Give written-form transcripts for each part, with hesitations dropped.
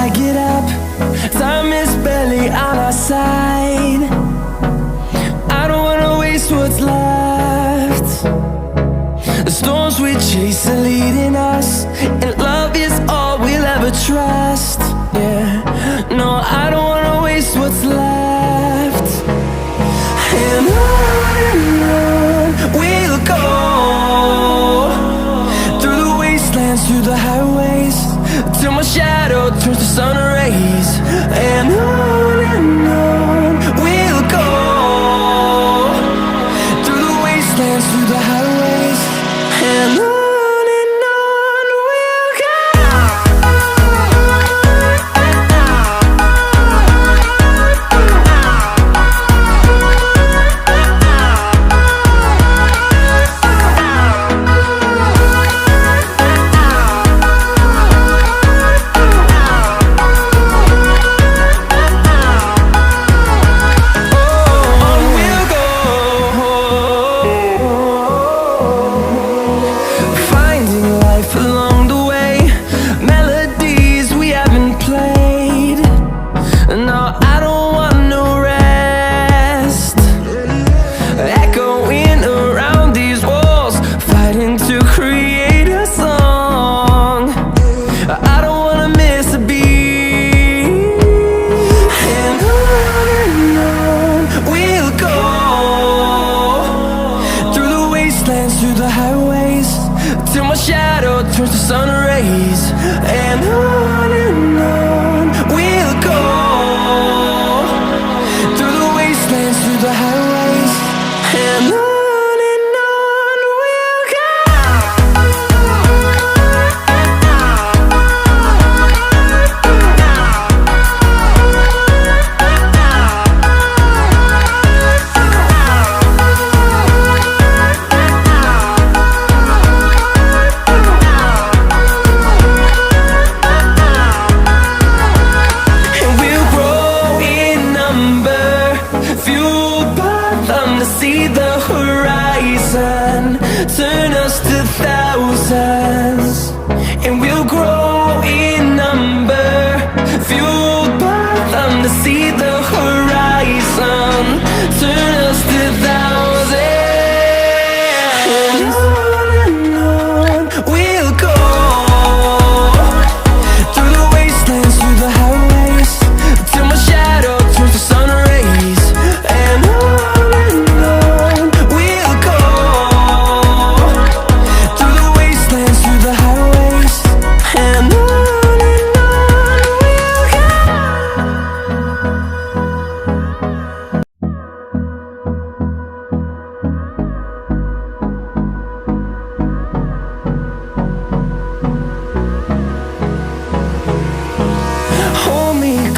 I get up. Time is barely on our side. I don't wanna waste what's left. The storms we chase are leading us, and love is all we'll ever trust. Yeah, no, I don't wanna waste what's left. And on we'll go, through the wastelands, through the highways, till my shadow turns to sun rays. And on we'll go, through the wastelands, through the highways, and on we'll go. Through the highways, till my shadow turns to sun rays. And on we'll go, through the wastelands, through the highways, and on we'll go. See the horizon turn us to thousands, and we'll grow in number, fueled by them. To see the horizon turn us to thousands, and on we'll go, through the wastelands, through the highways, till my shadow turns to sun rays. And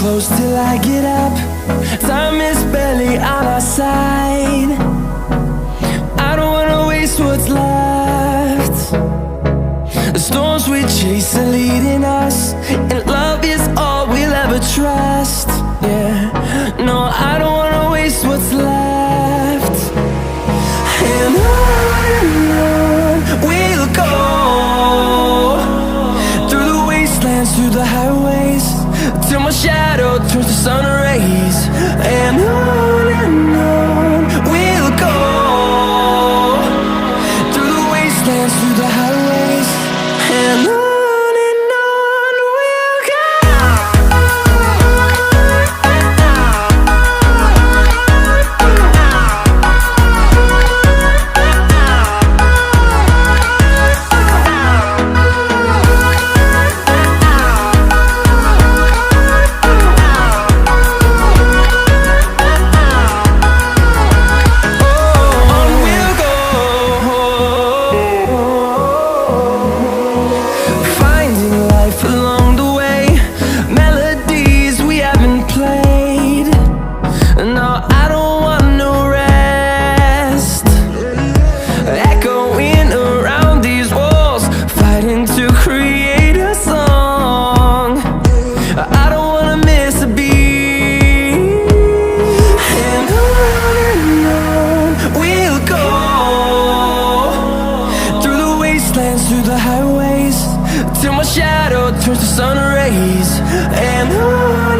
close till I get up. Time is barely on our side. I don't wanna waste what's left. The storms we chase are leading us, and love is all we'll ever trust. Yeah, no, I don't wanna waste what's left. And on we'll go, through the wastelands, through the highways, till my shadow turns to sun rays. And on we'll go, through the wastelands, through the highways, and on. till my shadow turns to sun rays. And on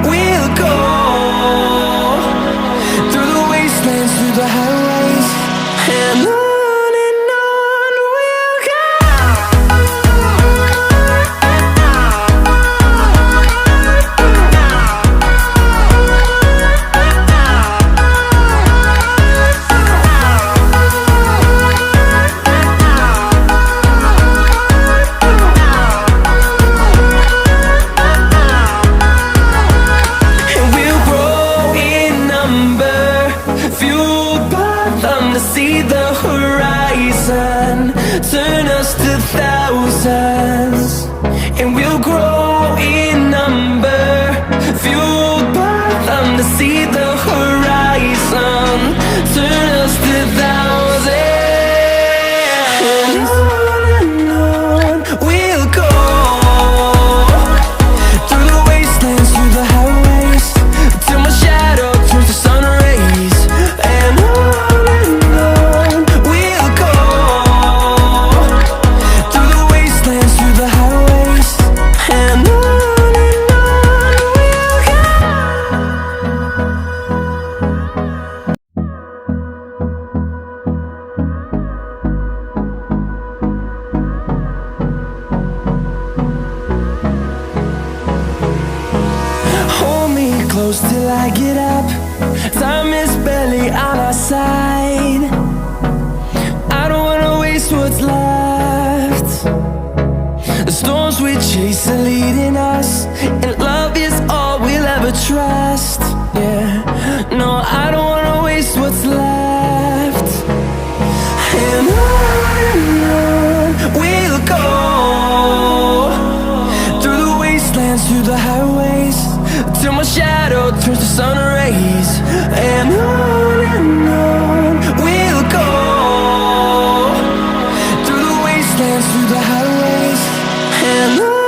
we'll go, through the wastelands, through the highways, and on we'll go. See the horizon turn us to thousands, and we'll grow in number, fueled by them to see the horizon turn us to thousands. And on we'll go, through the wastelands, through the highways, till my shadow turns to sun rays. And close till I get up, time is barely on our side. I don't wanna waste what's left. The storms we chase are leading us, and love is all we'll ever trust. Yeah, no, I don't wanna waste what's left. And on we'll go, through the wastelands, through the highways, till my shadow turns to sun rays. And on we'll go, through the wastelands, through the highways, and on.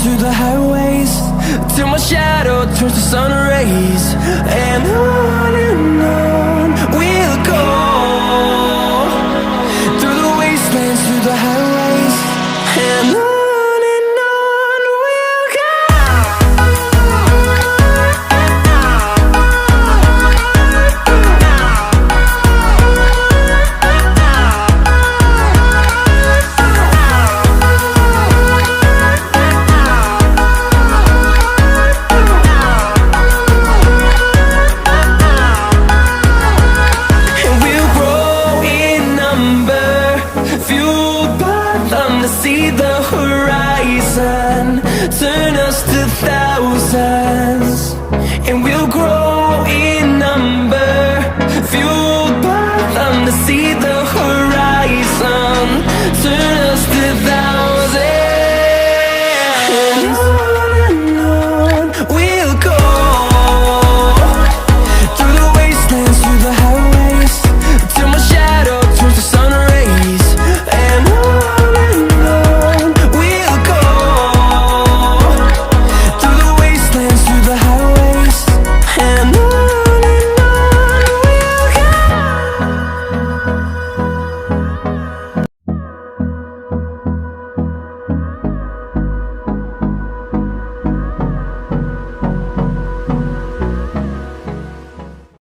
Through the highways, till my shadow turns to sun rays. And on we'll go, through the wastelands, through the highways, and on. See the horizon turn us to thousands.